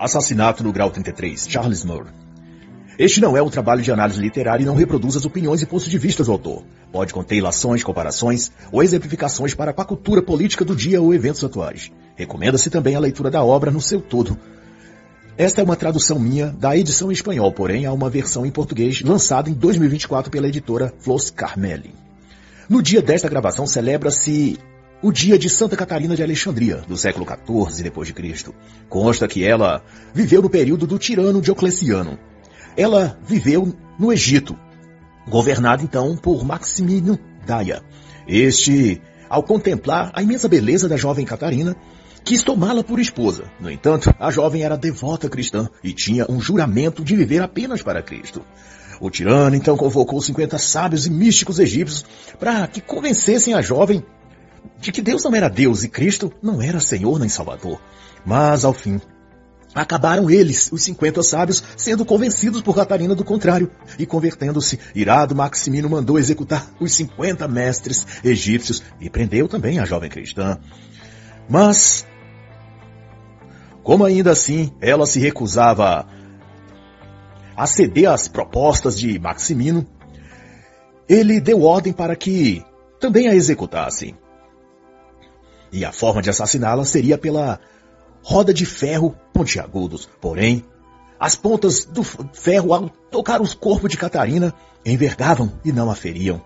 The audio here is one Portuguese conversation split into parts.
Assassinato no grau 33, Charles Moore. Este não é um trabalho de análise literária e não reproduz as opiniões e pontos de vista do autor. Pode conter ilações, comparações ou exemplificações para a cultura política do dia ou eventos atuais. Recomenda-se também a leitura da obra no seu todo. Esta é uma tradução minha da edição em espanhol, porém há uma versão em português lançada em 2024 pela editora Flos Carmelli. No dia desta gravação celebra-se o dia de Santa Catarina de Alexandria, do século XIV d.C. Consta que ela viveu no período do tirano Diocleciano. Ela viveu no Egito, governado então por Maximino Daia. Este, ao contemplar a imensa beleza da jovem Catarina, quis tomá-la por esposa. No entanto, a jovem era devota cristã e tinha um juramento de viver apenas para Cristo. O tirano então convocou 50 sábios e místicos egípcios para que convencessem a jovem de que Deus não era Deus e Cristo não era Senhor nem Salvador. Mas, ao fim, acabaram eles, os 50 sábios, sendo convencidos por Catarina do contrário. E convertendo-se, irado, Maximino mandou executar os 50 mestres egípcios e prendeu também a jovem cristã. Mas, como ainda assim ela se recusava a ceder às propostas de Maximino, ele deu ordem para que também a executassem. E a forma de assassiná-la seria pela roda de ferro pontiagudos. Porém, as pontas do ferro, ao tocar os corpos de Catarina, envergavam e não a feriam.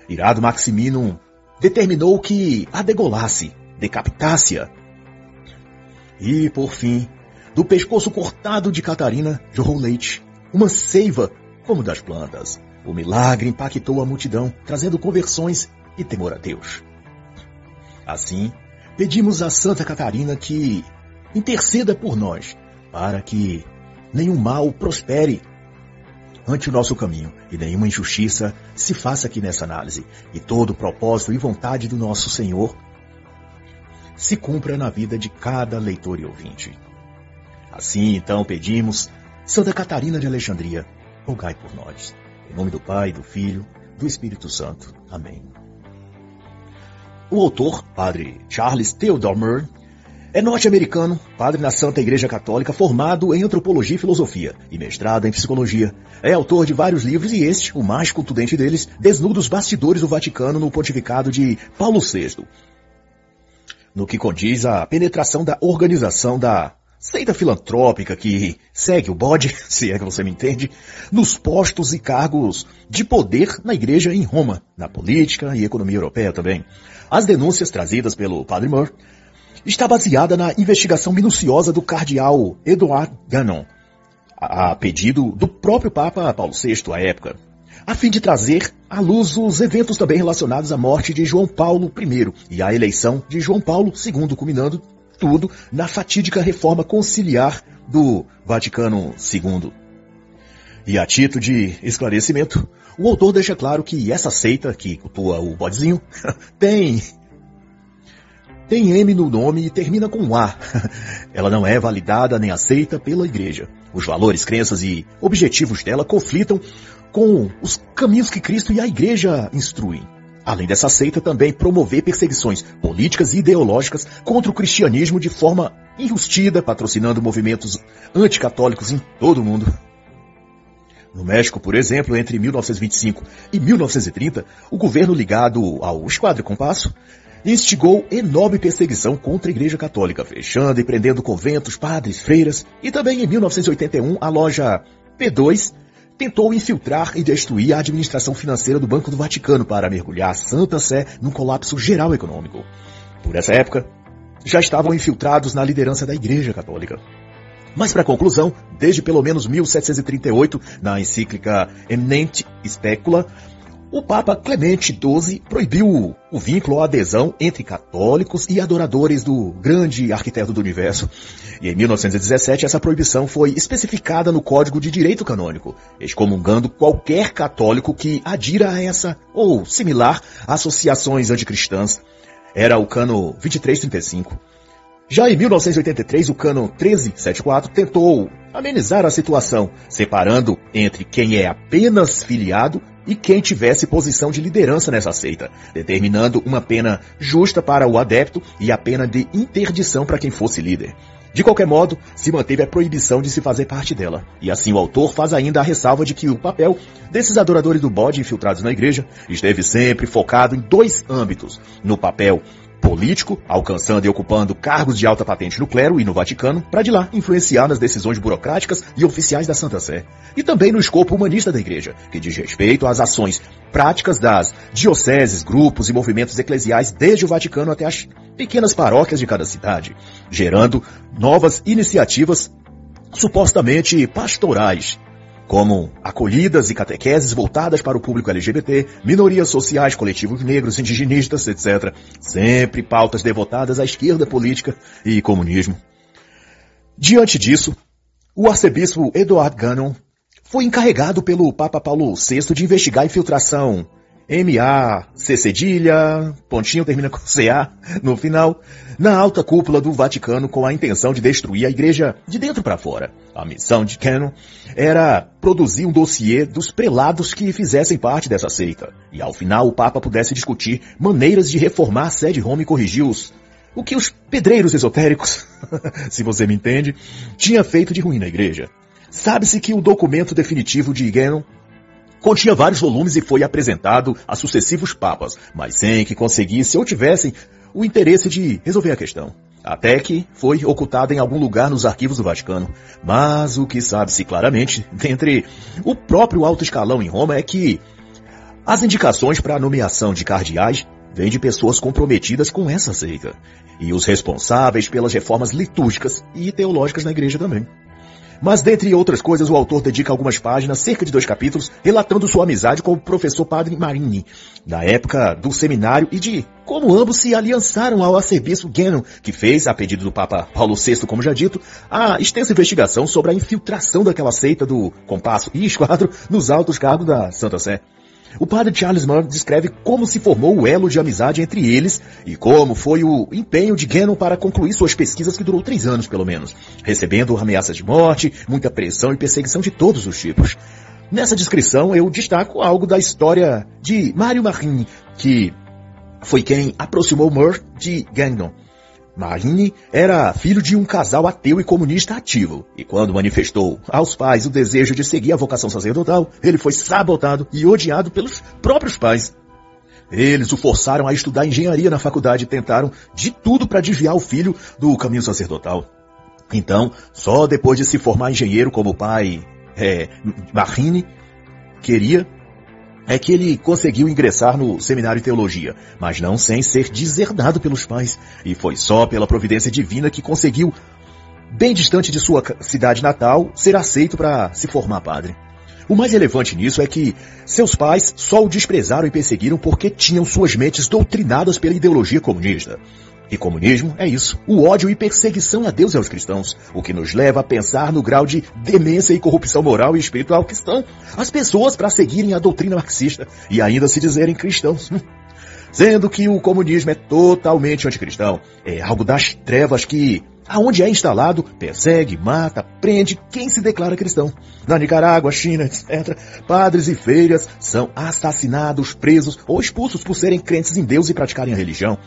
Irado, Maximino determinou que a degolasse, decapitasse-a. E, por fim, do pescoço cortado de Catarina jorrou leite, uma seiva como das plantas. O milagre impactou a multidão, trazendo conversões e temor a Deus. Assim, pedimos a Santa Catarina que interceda por nós, para que nenhum mal prospere ante o nosso caminho e nenhuma injustiça se faça aqui nessa análise, e todo o propósito e vontade do nosso Senhor se cumpra na vida de cada leitor e ouvinte. Assim, então, pedimos, Santa Catarina de Alexandria, rogai por nós. Em nome do Pai, do Filho, do Espírito Santo. Amém. O autor, padre Charles Theodore Moore, é norte-americano, padre na Santa Igreja Católica, formado em Antropologia e Filosofia e mestrado em Psicologia. É autor de vários livros e este, o mais contundente deles, desnuda os bastidores do Vaticano no pontificado de Paulo VI, no que condiz à penetração da organização da seita filantrópica que segue o bode, se é que você me entende, nos postos e cargos de poder na Igreja em Roma, na política e economia europeia também. As denúncias trazidas pelo padre Moore está baseada na investigação minuciosa do cardeal Edouard Gannon, a pedido do próprio Papa Paulo VI à época, a fim de trazer à luz os eventos também relacionados à morte de João Paulo I e à eleição de João Paulo II, culminando tudo na fatídica reforma conciliar do Vaticano II. E a título de esclarecimento, o autor deixa claro que essa seita, que cultua o bodezinho, tem M no nome e termina com A. Ela não é validada nem aceita pela Igreja. Os valores, crenças e objetivos dela conflitam com os caminhos que Cristo e a Igreja instruem. Além dessa seita, também promover perseguições políticas e ideológicas contra o cristianismo de forma enrustida, patrocinando movimentos anticatólicos em todo o mundo. No México, por exemplo, entre 1925 e 1930, o governo ligado ao Esquadrão Compasso instigou enorme perseguição contra a Igreja Católica, fechando e prendendo conventos, padres, freiras, e também em 1981 a loja P2 tentou infiltrar e destruir a administração financeira do Banco do Vaticano para mergulhar a Santa Sé num colapso geral econômico. Por essa época, já estavam infiltrados na liderança da Igreja Católica. Mas, para conclusão, desde pelo menos 1738, na encíclica Eminente Specula, o Papa Clemente XII proibiu o vínculo ou a adesão entre católicos e adoradores do grande arquiteto do universo. E em 1917 essa proibição foi especificada no Código de Direito Canônico, excomungando qualquer católico que adira a essa ou similar associações anticristãs. Era o Cano 2335. Já em 1983, o Cano 1374 tentou amenizar a situação, separando entre quem é apenas filiado e quem tivesse posição de liderança nessa seita, determinando uma pena justa para o adepto e a pena de interdição para quem fosse líder. De qualquer modo, se manteve a proibição de se fazer parte dela. E assim o autor faz ainda a ressalva de que o papel desses adoradores do bode infiltrados na igreja esteve sempre focado em dois âmbitos. No papel político, alcançando e ocupando cargos de alta patente no clero e no Vaticano, para de lá influenciar nas decisões burocráticas e oficiais da Santa Sé. E também no escopo humanista da igreja, que diz respeito às ações práticas das dioceses, grupos e movimentos eclesiais desde o Vaticano até as pequenas paróquias de cada cidade, gerando novas iniciativas supostamente pastorais, como acolhidas e catequeses voltadas para o público LGBT, minorias sociais, coletivos negros, indigenistas, etc. Sempre pautas devotadas à esquerda política e comunismo. Diante disso, o arcebispo Edward Gannon foi encarregado pelo Papa Paulo VI de investigar a infiltração M-A-C cedilha, pontinho termina com C-A, no final, na alta cúpula do Vaticano com a intenção de destruir a igreja de dentro para fora. A missão de Gannon era produzir um dossiê dos prelados que fizessem parte dessa seita, e ao final o Papa pudesse discutir maneiras de reformar a sé de Roma e corrigir o que os pedreiros esotéricos, se você me entende, tinha feito de ruim na igreja. Sabe-se que o documento definitivo de Gannon continha vários volumes e foi apresentado a sucessivos papas, mas sem que conseguisse ou tivessem o interesse de resolver a questão. Até que foi ocultado em algum lugar nos arquivos do Vaticano. Mas o que sabe-se claramente, dentre o próprio alto escalão em Roma, é que as indicações para a nomeação de cardeais vêm de pessoas comprometidas com essa seita, e os responsáveis pelas reformas litúrgicas e teológicas na igreja também. Mas, dentre outras coisas, o autor dedica algumas páginas, cerca de 2 capítulos, relatando sua amizade com o professor Padre Marini, na época do seminário, e de como ambos se aliançaram ao arcebispo Gannon, que fez, a pedido do Papa Paulo VI, como já dito, a extensa investigação sobre a infiltração daquela seita do compasso e esquadro nos altos cargos da Santa Sé. O padre Charles Moore descreve como se formou o elo de amizade entre eles e como foi o empenho de Gannon para concluir suas pesquisas, que durou 3 anos pelo menos, recebendo ameaças de morte, muita pressão e perseguição de todos os tipos. Nessa descrição eu destaco algo da história de Mario Marini, que foi quem aproximou Moore de Gannon. Marini era filho de um casal ateu e comunista ativo, e quando manifestou aos pais o desejo de seguir a vocação sacerdotal, ele foi sabotado e odiado pelos próprios pais. Eles o forçaram a estudar engenharia na faculdade e tentaram de tudo para desviar o filho do caminho sacerdotal. Então, só depois de se formar engenheiro como o pai Marini queria, é que ele conseguiu ingressar no seminário de teologia, mas não sem ser deserdado pelos pais. E foi só pela providência divina que conseguiu, bem distante de sua cidade natal, ser aceito para se formar padre. O mais relevante nisso é que seus pais só o desprezaram e perseguiram porque tinham suas mentes doutrinadas pela ideologia comunista. E comunismo é isso, o ódio e perseguição a Deus e aos cristãos, o que nos leva a pensar no grau de demência e corrupção moral e espiritual que estão as pessoas para seguirem a doutrina marxista e ainda se dizerem cristãos. Sendo que o comunismo é totalmente anticristão, é algo das trevas que, aonde é instalado, persegue, mata, prende quem se declara cristão. Na Nicarágua, China, etc., padres e freiras são assassinados, presos ou expulsos por serem crentes em Deus e praticarem a religião.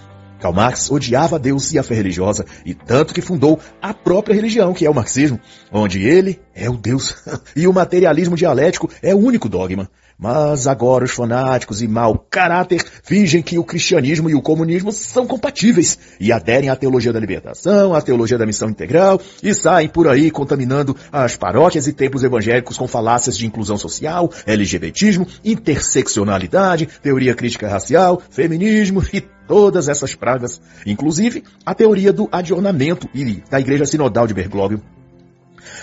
Karl Marx odiava Deus e a fé religiosa, e tanto que fundou a própria religião, que é o marxismo, onde ele é o Deus, e o materialismo dialético é o único dogma. Mas agora os fanáticos e mau caráter fingem que o cristianismo e o comunismo são compatíveis, e aderem à teologia da libertação, à teologia da missão integral, e saem por aí contaminando as paróquias e templos evangélicos com falácias de inclusão social, LGBTismo, interseccionalidade, teoria crítica racial, feminismo e todas essas pragas, inclusive a teoria do adornamento e da Igreja Sinodal de Bergoglio.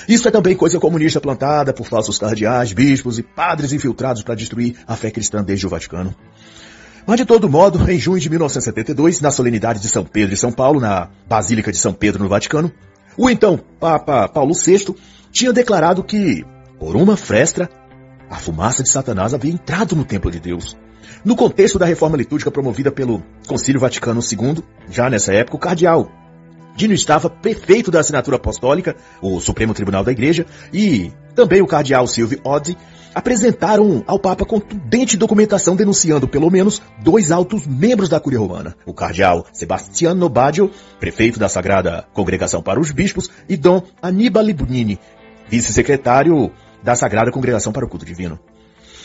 Isso é também coisa comunista plantada por falsos cardeais, bispos e padres infiltrados para destruir a fé cristã desde o Vaticano. Mas de todo modo, em junho de 1972, na solenidade de São Pedro e São Paulo, na Basílica de São Pedro no Vaticano, o então Papa Paulo VI tinha declarado que, por uma fresta, a fumaça de Satanás havia entrado no templo de Deus. No contexto da reforma litúrgica promovida pelo Concílio Vaticano II, já nessa época, o cardeal Dino estava prefeito da assinatura apostólica, o Supremo Tribunal da Igreja, e também o cardeal Silvio Oddi apresentaram ao Papa contundente documentação denunciando pelo menos 2 altos membros da Cúria Romana, o cardeal Sebastiano Baggio, prefeito da Sagrada Congregação para os Bispos, e Dom Annibale Bugnini, vice-secretário da Sagrada Congregação para o Culto Divino.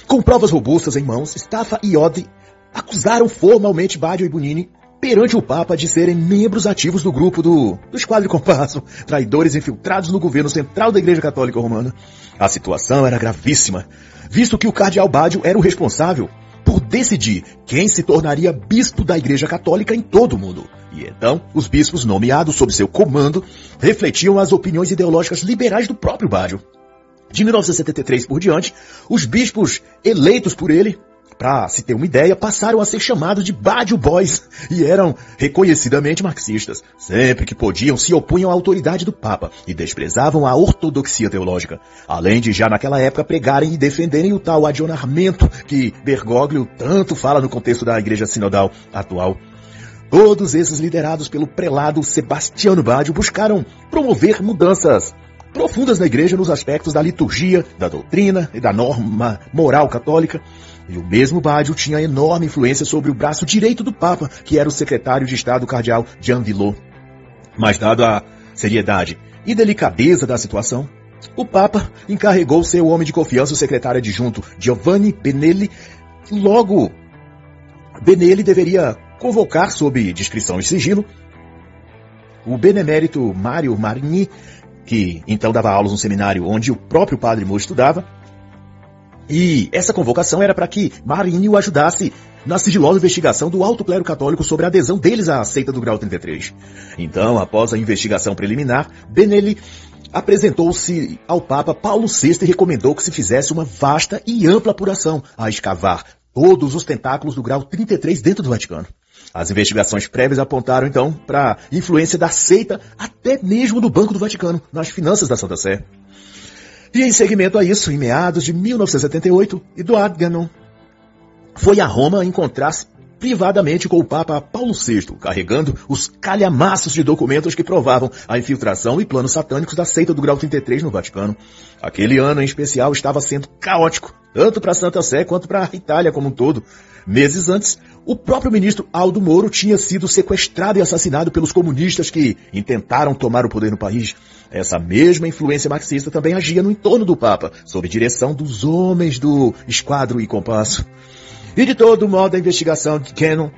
Com provas robustas em mãos, Staffa e Oddi acusaram formalmente Baggio e Bugnini perante o Papa de serem membros ativos do grupo do Esquadro Compasso, traidores infiltrados no governo central da Igreja Católica Romana. A situação era gravíssima, visto que o cardeal Baggio era o responsável por decidir quem se tornaria bispo da Igreja Católica em todo o mundo. E então, os bispos nomeados sob seu comando refletiam as opiniões ideológicas liberais do próprio Baggio. De 1973 por diante, os bispos eleitos por ele, para se ter uma ideia, passaram a ser chamados de Baggio Boys e eram reconhecidamente marxistas. Sempre que podiam, se opunham à autoridade do Papa e desprezavam a ortodoxia teológica, além de já naquela época pregarem e defenderem o tal adionamento que Bergoglio tanto fala no contexto da Igreja Sinodal atual. Todos esses liderados pelo prelado Sebastiano Baggio buscaram promover mudanças profundas na Igreja nos aspectos da liturgia, da doutrina e da norma moral católica. E o mesmo Baggio tinha enorme influência sobre o braço direito do Papa, que era o secretário de Estado cardeal Jean Villot. Mas dado a seriedade e delicadeza da situação, o Papa encarregou seu homem de confiança, o secretário adjunto Giovanni Benelli. Logo, Benelli deveria convocar, sob discrição e sigilo, o benemérito Mario Marini, que então dava aulas no seminário onde o próprio padre Moura estudava. E essa convocação era para que Marini o ajudasse na sigilosa investigação do alto clero católico sobre a adesão deles à seita do grau 33. Então, após a investigação preliminar, Benelli apresentou-se ao Papa Paulo VI e recomendou que se fizesse uma vasta e ampla apuração a escavar todos os tentáculos do grau 33 dentro do Vaticano. As investigações prévias apontaram, então, para a influência da seita até mesmo do Banco do Vaticano nas finanças da Santa Sé. E em seguimento a isso, em meados de 1978, Eduard Guénon foi a Roma encontrar-se privadamente com o Papa Paulo VI, carregando os calhamaços de documentos que provavam a infiltração e planos satânicos da seita do grau 33 no Vaticano. Aquele ano, em especial, estava sendo caótico, tanto para a Santa Sé quanto para a Itália como um todo. Meses antes, o próprio ministro Aldo Moro tinha sido sequestrado e assassinado pelos comunistas que intentaram tomar o poder no país. Essa mesma influência marxista também agia no entorno do Papa, sob direção dos homens do Esquadro e Compasso. E de todo modo, a investigação de Guénon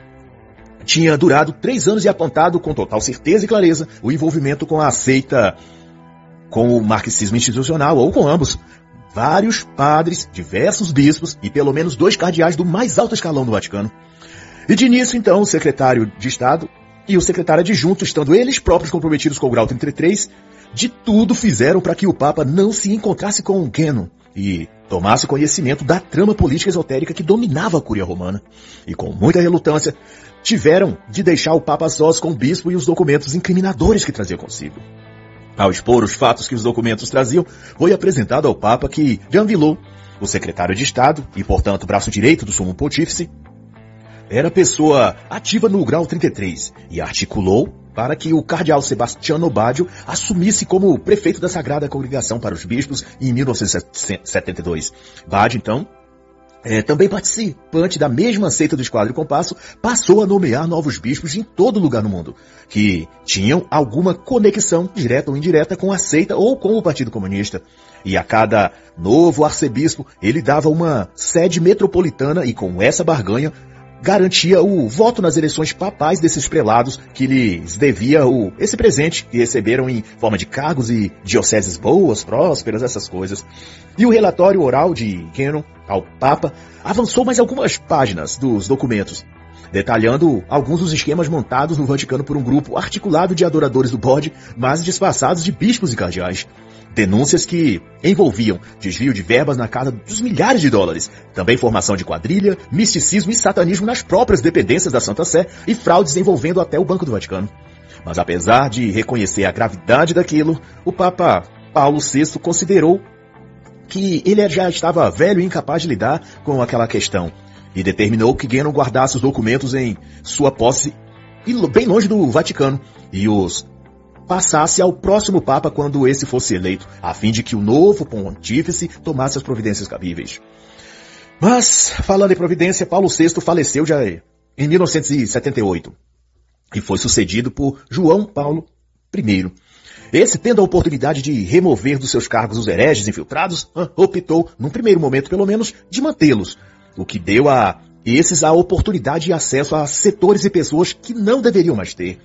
tinha durado 3 anos e apontado com total certeza e clareza o envolvimento com a seita, com o marxismo institucional ou com ambos. Vários padres, diversos bispos e pelo menos 2 cardeais do mais alto escalão do Vaticano. E de início, então, o secretário de Estado e o secretário adjunto, estando eles próprios comprometidos com o grau 33, de tudo fizeram para que o Papa não se encontrasse com Guénon e tomasse conhecimento da trama política esotérica que dominava a Cúria Romana. E com muita relutância, tiveram de deixar o Papa sós com o bispo e os documentos incriminadores que trazia consigo. Ao expor os fatos que os documentos traziam, foi apresentado ao Papa que Jean Villot, o secretário de Estado e, portanto, braço direito do Sumo Pontífice, era pessoa ativa no grau 33 e articulou para que o cardeal Sebastiano Baggio assumisse como prefeito da Sagrada Congregação para os Bispos em 1972. Baggio, então, também participante da mesma seita do Esquadro e Compasso, passou a nomear novos bispos em todo lugar no mundo, que tinham alguma conexão, direta ou indireta, com a seita ou com o Partido Comunista. E a cada novo arcebispo, ele dava uma sede metropolitana e com essa barganha, garantia o voto nas eleições papais desses prelados que lhes devia esse presente que receberam em forma de cargos e dioceses boas, prósperas, essas coisas. E o relatório oral de Guénon ao Papa avançou mais algumas páginas dos documentos, detalhando alguns dos esquemas montados no Vaticano por um grupo articulado de adoradores do bode, mas disfarçados de bispos e cardeais. Denúncias que envolviam desvio de verbas na casa dos milhares de dólares, também formação de quadrilha, misticismo e satanismo nas próprias dependências da Santa Sé e fraudes envolvendo até o Banco do Vaticano. Mas apesar de reconhecer a gravidade daquilo, o Papa Paulo VI considerou que ele já estava velho e incapaz de lidar com aquela questão e determinou que Guénon guardasse os documentos em sua posse e bem longe do Vaticano e os passasse ao próximo Papa quando esse fosse eleito, a fim de que o novo pontífice tomasse as providências cabíveis. Mas, falando em providência, Paulo VI faleceu já em 1978 e foi sucedido por João Paulo I. Esse, tendo a oportunidade de remover dos seus cargos os hereges infiltrados, optou, num primeiro momento pelo menos, de mantê-los, o que deu a esses a oportunidade e acesso a setores e pessoas que não deveriam mais ter.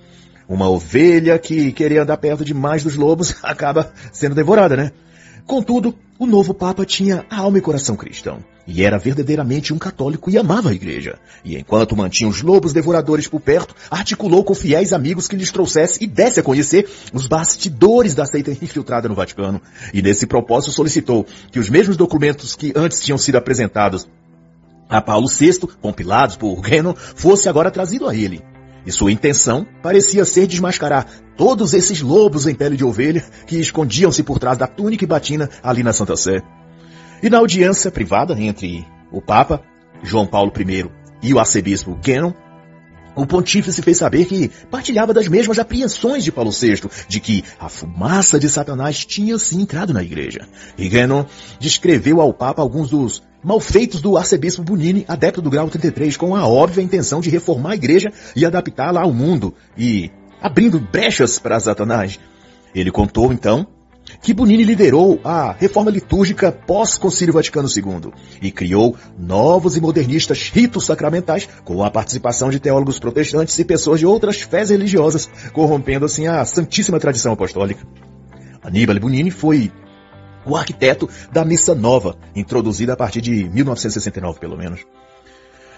Uma ovelha que queria andar perto demais dos lobos acaba sendo devorada, né? Contudo, o novo Papa tinha alma e coração cristão, e era verdadeiramente um católico e amava a igreja. E enquanto mantinha os lobos devoradores por perto, articulou com fiéis amigos que lhes trouxesse e desse a conhecer os bastidores da seita infiltrada no Vaticano. E nesse propósito solicitou que os mesmos documentos que antes tinham sido apresentados a Paulo VI, compilados por Guénon, fosse agora trazido a ele. E sua intenção parecia ser desmascarar todos esses lobos em pele de ovelha que escondiam-se por trás da túnica e batina ali na Santa Sé. E na audiência privada entre o Papa, João Paulo I, e o arcebispo Guénon, o pontífice fez saber que partilhava das mesmas apreensões de Paulo VI, de que a fumaça de Satanás tinha sim entrado na igreja. E Guénon descreveu ao Papa alguns dos malfeitos do arcebispo Bonini, adepto do grau 33, com a óbvia intenção de reformar a igreja e adaptá-la ao mundo, e abrindo brechas para Satanás. Ele contou, então, que Bonini liderou a reforma litúrgica pós-Concílio Vaticano II e criou novos e modernistas ritos sacramentais com a participação de teólogos protestantes e pessoas de outras fés religiosas, corrompendo assim a santíssima tradição apostólica. Annibale Bonini foi o arquiteto da Missa Nova, introduzida a partir de 1969, pelo menos.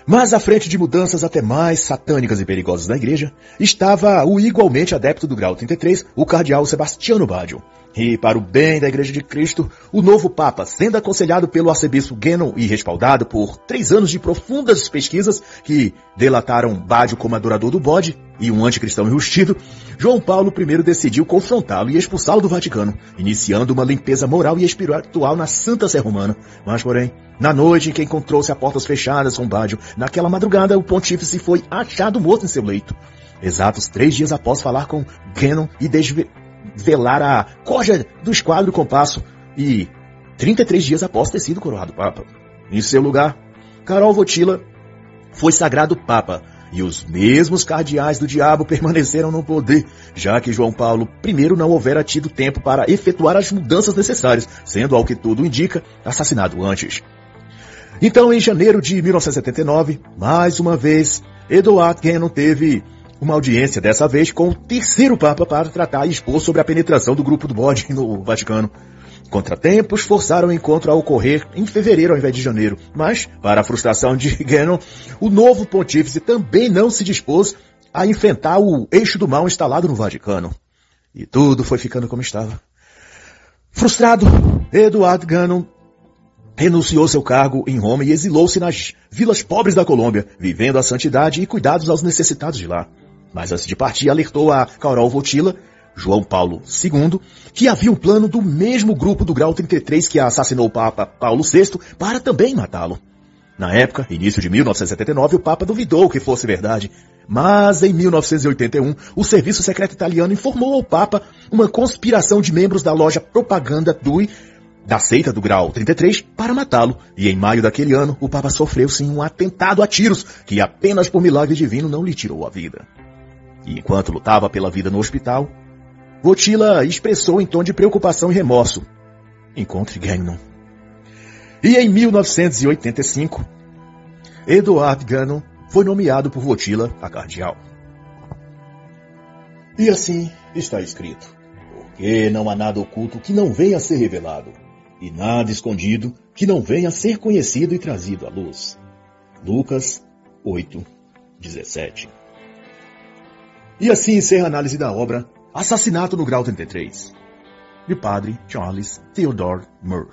Mas à frente de mudanças até mais satânicas e perigosas da igreja, estava o igualmente adepto do grau 33, o cardeal Sebastiano Baggio. E, para o bem da Igreja de Cristo, o novo Papa, sendo aconselhado pelo arcebispo Guénon e respaldado por 3 anos de profundas pesquisas que delataram Baggio como adorador do bode e um anticristão enrustido, João Paulo I decidiu confrontá-lo e expulsá-lo do Vaticano, iniciando uma limpeza moral e espiritual na Santa Sé Romana. Mas, porém, na noite em que encontrou-se a portas fechadas com Baggio, naquela madrugada o pontífice foi achado morto em seu leito. Exatos 3 dias após falar com Guénon e desvelar a corja do esquadro compasso e 33 dias após ter sido coroado Papa. Em seu lugar, Karol Wojtyła foi sagrado Papa, e os mesmos cardeais do diabo permaneceram no poder, já que João Paulo I não houvera tido tempo para efetuar as mudanças necessárias, sendo, ao que tudo indica, assassinado antes. Então, em janeiro de 1979, mais uma vez, Eduard Guénon teve uma audiência, dessa vez com o 3º Papa, para tratar e expor sobre a penetração do grupo do bode no Vaticano. Contratempos forçaram o encontro a ocorrer em fevereiro ao invés de janeiro, mas, para a frustração de Guénon, o novo pontífice também não se dispôs a enfrentar o eixo do mal instalado no Vaticano. E tudo foi ficando como estava. Frustrado, Eduard Guénon renunciou seu cargo em Roma e exilou-se nas vilas pobres da Colômbia, vivendo a santidade e cuidados aos necessitados de lá. Mas antes de partir, alertou a Karol Wojtyła, João Paulo II, que havia um plano do mesmo grupo do grau 33 que assassinou o Papa Paulo VI para também matá-lo. Na época, início de 1979, o Papa duvidou que fosse verdade, mas em 1981, o serviço secreto italiano informou ao Papa uma conspiração de membros da loja Propaganda Dui, da seita do grau 33, para matá-lo, e em maio daquele ano, o Papa sofreu sim um atentado a tiros, que apenas por milagre divino não lhe tirou a vida. E enquanto lutava pela vida no hospital, Wojtyła expressou em tom de preocupação e remorso: encontre Guénon. E em 1985, Eduard Guénon foi nomeado por Wojtyła a cardeal. E assim está escrito: porque não há nada oculto que não venha a ser revelado, e nada escondido que não venha a ser conhecido e trazido à luz. Lucas 8:17. E assim encerra a análise da obra Assassinato no Grau 33, de Padre Charles Theodore Moore.